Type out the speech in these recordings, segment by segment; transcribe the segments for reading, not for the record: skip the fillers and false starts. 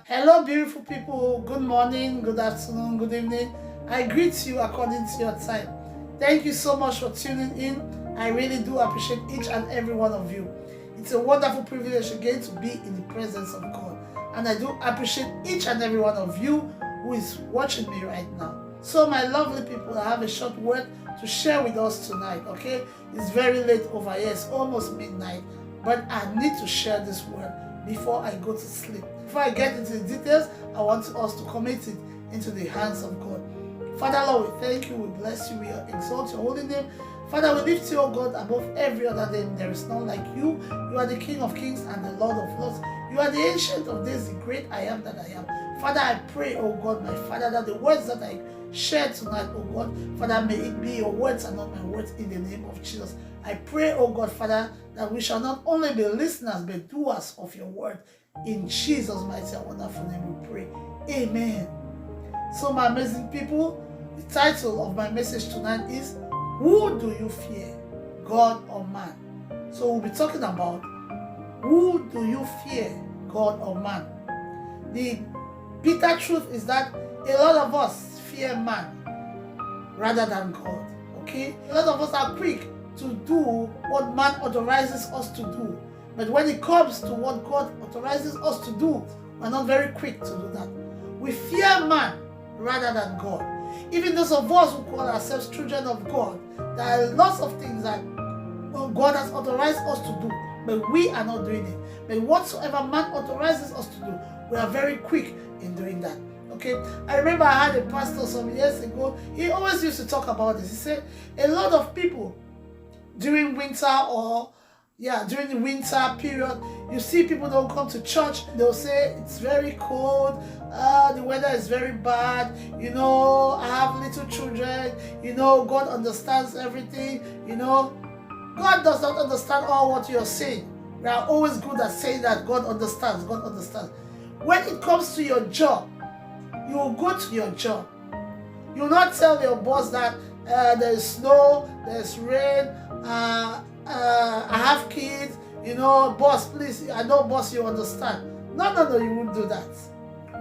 Hello, beautiful people. Good morning, good afternoon, good evening. I greet you according to your time. Thank you so much for tuning in. I really do appreciate each and every one of you. It's a wonderful privilege again to be in the presence of God. And I do appreciate each and every one of you who is watching me right now. So my lovely people, I have a short word to share with us tonight, okay? It's very late over here. It's almost midnight. But I need to share this word before I go to sleep. Before I get into the details, I want us to commit it into the hands of God. Father, Lord, we thank you, we bless you, we exalt your holy name. Father, we lift you, O God, above every other name. There is none like you. You are the King of kings and the Lord of lords. You are the Ancient of days, the great I am that I am. Father, I pray, O God, my Father, that the words that I share tonight, O God, Father, may it be your words and not my words in the name of Jesus. I pray, O God, Father, that we shall not only be listeners, but doers of your word. In Jesus' mighty and wonderful name we pray. Amen. So my amazing people, the title of my message tonight is, who do you fear, God or man? So we'll be talking about, who do you fear, God or man? The bitter truth is that a lot of us fear man rather than God. Okay? A lot of us are quick to do what man authorizes us to do. But when it comes to what God authorizes us to do, we're not very quick to do that. We fear man rather than God. Even those of us who call ourselves children of God, there are lots of things that God has authorized us to do, but we are not doing it. But whatsoever man authorizes us to do, we are very quick in doing that. Okay, I remember I had a pastor some years ago. He always used to talk about this. He said a lot of people during winter during the winter period, you see people don't come to church. They'll say it's very cold, the weather is very bad, I have little children, God understands everything, God does not understand all what you're saying. We are always good at saying that God understands, God understands. When it comes to your job, you will go to your job. You will not tell your boss that there's snow, there's rain, I have kids, boss, please, I know, boss, you understand. No, you won't do that.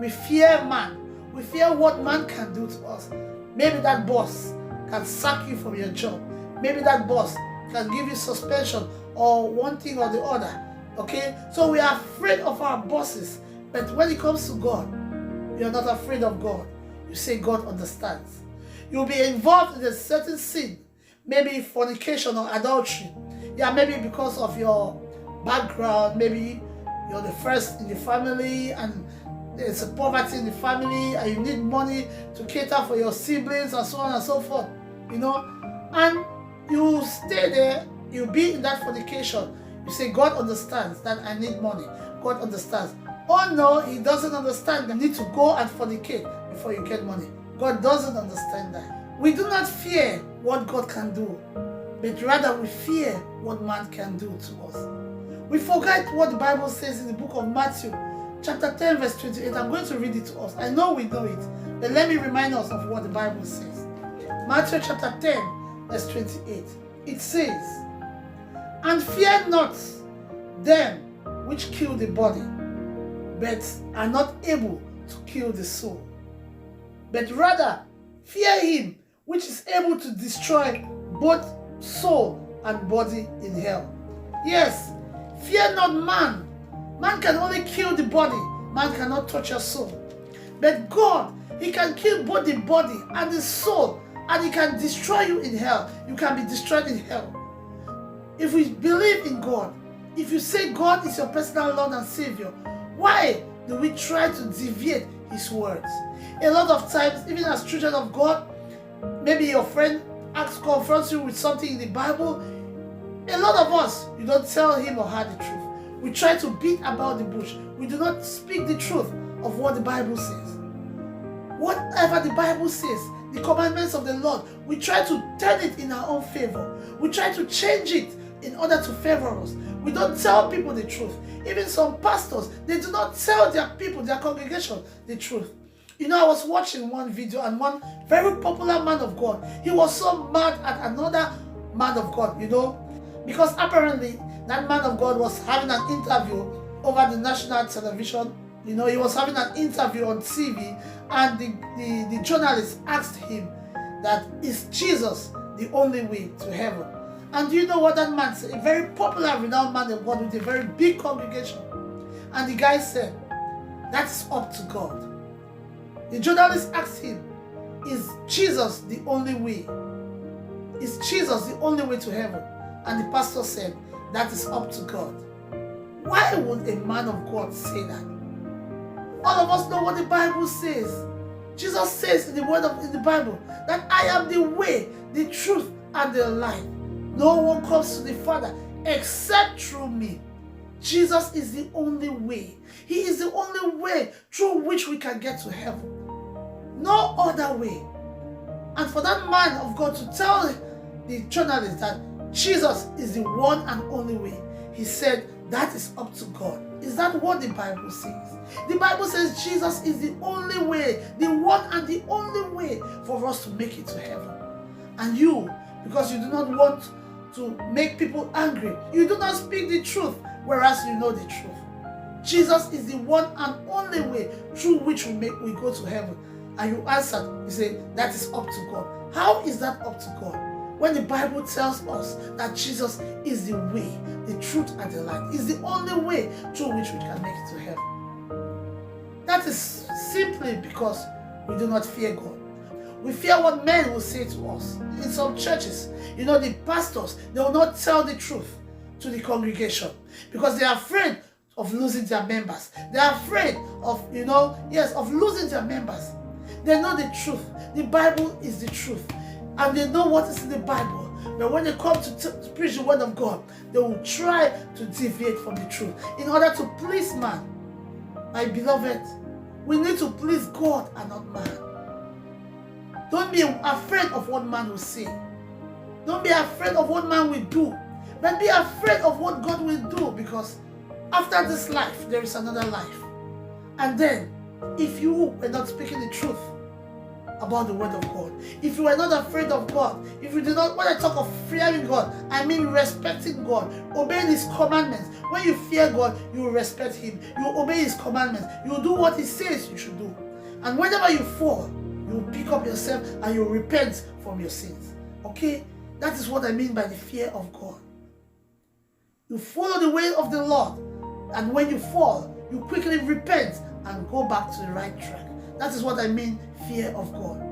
We fear man. We fear what man can do to us. Maybe that boss can sack you from your job. Maybe that boss can give you suspension or one thing or the other. Okay? So we are afraid of our bosses. But when it comes to God, you're not afraid of God. You say God understands. You'll be involved in a certain sin. Maybe fornication or adultery. Yeah, maybe because of your background, maybe you're the first in the family and there's a poverty in the family and you need money to cater for your siblings and so on and so forth, and you stay there, you be in that fornication. You say, God understands that I need money. God understands. Oh no, he doesn't understand. You need to go and fornicate before you get money. God doesn't understand that. We do not fear what God can do, but rather we fear what man can do to us. We forget what the Bible says in the book of Matthew, chapter 10, verse 28. I'm going to read it to us. I know we know it, but let me remind us of what the Bible says. Matthew chapter 10, verse 28. It says, and fear not them which kill the body, but are not able to kill the soul. But rather fear him which is able to destroy both soul and body in hell. Yes, fear not man. Man can only kill the body. Man cannot touch your soul. But God, he can kill both the body and the soul, and he can destroy you in hell. You can be destroyed in hell. If we believe in God, if you say God is your personal Lord and Savior, why do we try to deviate his words? A lot of times, even as children of God, maybe your friend confronts you with something in the Bible. A lot of us, you don't tell him or her the truth. We try to beat about the bush. We do not speak the truth of what the Bible says. Whatever the Bible says, the commandments of the Lord, we try to turn it in our own favor. We try to change it in order to favor us. We don't tell people the truth. Even some pastors, they do not tell their people, their congregation, the truth. I was watching one video and one very popular man of God, he was so mad at another man of God, because apparently That man of God was having an interview over the national television. He was having an interview on TV, and the journalist asked him that, is Jesus the only way to heaven? And do you know what that man said? A very popular, renowned man of God with a very big congregation. And the guy said, that's up to God. The journalist asked him, is Jesus the only way? Is Jesus the only way to heaven? And the pastor said, that is up to God. Why would a man of God say that? All of us know what the Bible says. Jesus says in the Bible that I am the way, the truth, and the life. No one comes to the Father except through me. Jesus is the only way. He is the only way through which we can get to heaven. No other way. And for that man of God to tell the journalist that Jesus is the one and only way, he said, that is up to God. Is that what the Bible says? The Bible says Jesus is the only way, the one and the only way for us to make it to heaven. And you, because you do not want to make people angry, you do not speak the truth, whereas you know the truth. Jesus is the one and only way through which we go to heaven. And you answered, you say, that is up to God. How is that up to God? When the Bible tells us that Jesus is the way, the truth, and the light, is the only way through which we can make it to heaven. That is simply because we do not fear God. We fear what men will say to us. In some churches, the pastors, they will not tell the truth to the congregation because they are afraid of losing their members. They are afraid of, of losing their members. They know the truth. The Bible is the truth. And they know what is in the Bible. But when they come to preach the word of God, they will try to deviate from the truth in order to please man. My beloved, we need to please God and not man. Don't be afraid of what man will say. Don't be afraid of what man will do. But be afraid of what God will do, because after this life, there is another life. And then, if you were not speaking the truth about the word of God, if you are not afraid of God, if you do not, when I talk of fearing God, I mean respecting God, obeying His commandments. When you fear God, you will respect Him, you will obey His commandments, you will do what He says you should do. And whenever you fall, you will pick up yourself and you will repent from your sins. Okay? That is what I mean by the fear of God. You follow the way of the Lord, and when you fall, you quickly repent and go back to the right track. That is what I mean, fear of God.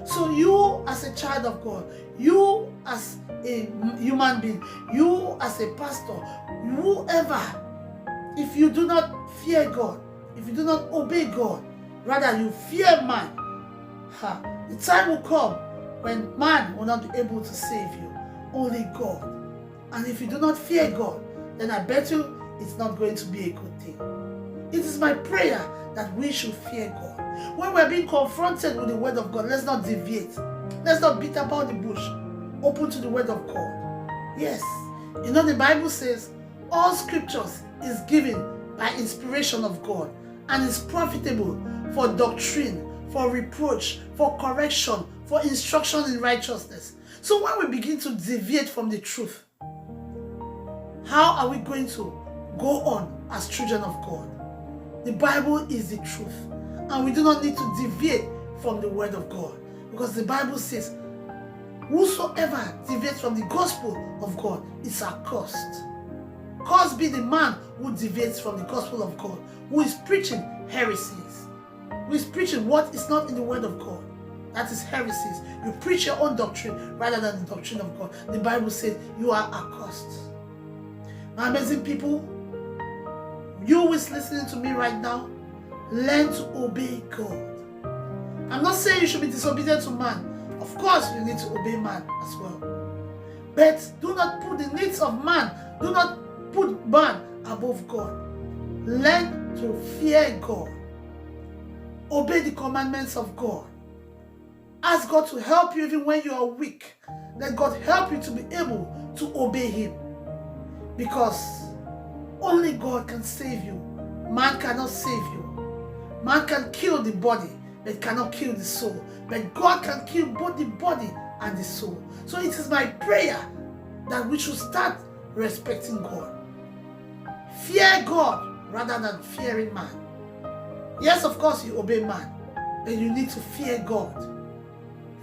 So you as a child of God, you as a human being, you as a pastor, whoever, if you do not fear God, if you do not obey God, rather you fear man, the time will come when man will not be able to save you, only God. And if you do not fear God, then I bet you it's not going to be a good thing. It is my prayer that we should fear God. When we're being confronted with the word of God, let's not deviate. Let's not beat about the bush. Open to the word of God. Yes. The Bible says all scriptures is given by inspiration of God and is profitable for doctrine, for reproach, for correction, for instruction in righteousness. So when we begin to deviate from the truth, how are we going to go on as children of God? The Bible is the truth, and we do not need to deviate from the word of God, because the Bible says, whosoever deviates from the gospel of God is accursed. Cursed be the man who deviates from the gospel of God, who is preaching heresies, who is preaching what is not in the word of God. That is heresies. You preach your own doctrine rather than the doctrine of God. The Bible says you are accursed. My amazing people, you who is listening to me right now, learn to obey God. I'm not saying you should be disobedient to man. Of course, you need to obey man as well. But do not put the needs of man, do not put man above God. Learn to fear God. Obey the commandments of God. Ask God to help you even when you are weak. Let God help you to be able to obey Him. Because only God can save you. Man cannot save you. Man can kill the body, but cannot kill the soul. But God can kill both the body and the soul. So it is my prayer that we should start respecting God. Fear God rather than fearing man. Yes, of course, you obey man, but you need to fear God.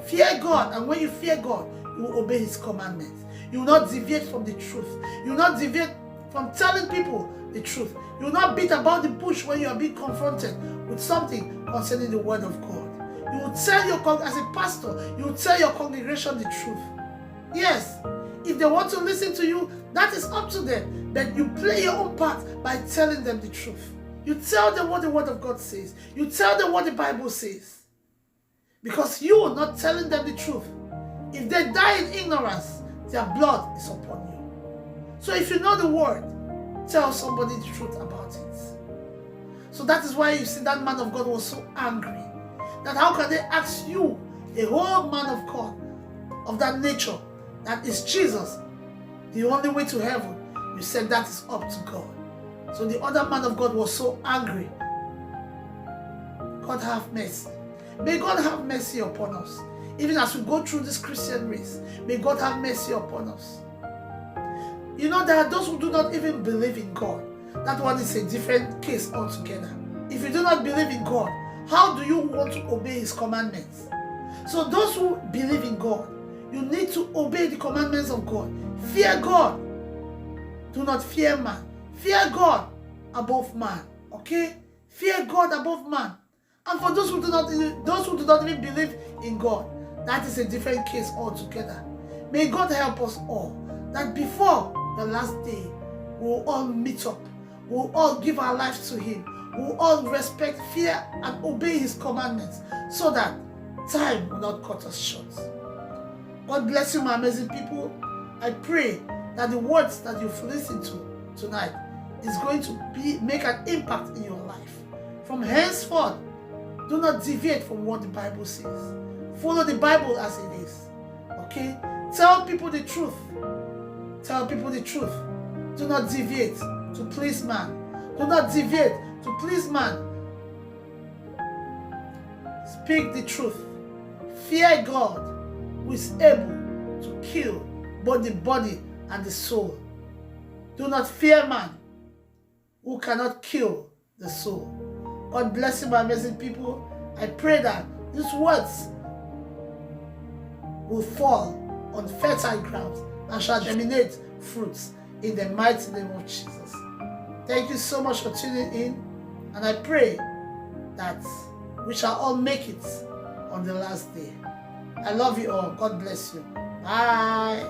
Fear God, and when you fear God, you will obey his commandments. You will not deviate from the truth. You will not deviate from telling people the truth. You will not beat about the bush when you are being confronted with something concerning the word of God. You will tell your, as a pastor, you will tell your congregation the truth. Yes, if they want to listen to you, that is up to them. But you play your own part by telling them the truth. You tell them what the word of God says. You tell them what the Bible says. Because you are not telling them the truth. If they die in ignorance, their blood is upon you. So if you know the word, tell somebody the truth about it. So that is why you see that man of God was so angry. That how can they ask you, a whole man of God, of that nature, that is Jesus, the only way to heaven? You said that is up to God. So the other man of God was so angry. God have mercy. May God have mercy upon us. Even as we go through this Christian race, may God have mercy upon us. You know, there are those who do not even believe in God. That one is a different case altogether. If you do not believe in God, how do you want to obey his commandments? So those who believe in God, you need to obey the commandments of God. Fear God. Do not fear man. Fear God above man. Okay? Fear God above man. And for those who do not even believe in God, that is a different case altogether. May God help us all, that before the last day, we will all meet up. We will all give our lives to him. We will all respect, fear, and obey his commandments, so that time will not cut us short. God bless you, my amazing people. I pray that the words that you've listened to tonight is going to make an impact in your life. From henceforth, do not deviate from what the Bible says. Follow the Bible as it is. Okay? Tell people the truth. Tell people the truth. Do not deviate to please man. Do not deviate to please man. Speak the truth. Fear God, who is able to kill both the body and the soul. Do not fear man, who cannot kill the soul. God bless you, my amazing people. I pray that these words will fall on fertile ground and shall germinate fruits in the mighty name of Jesus. Thank you so much for tuning in, and I pray that we shall all make it on the last day. I love you all. God bless you. Bye.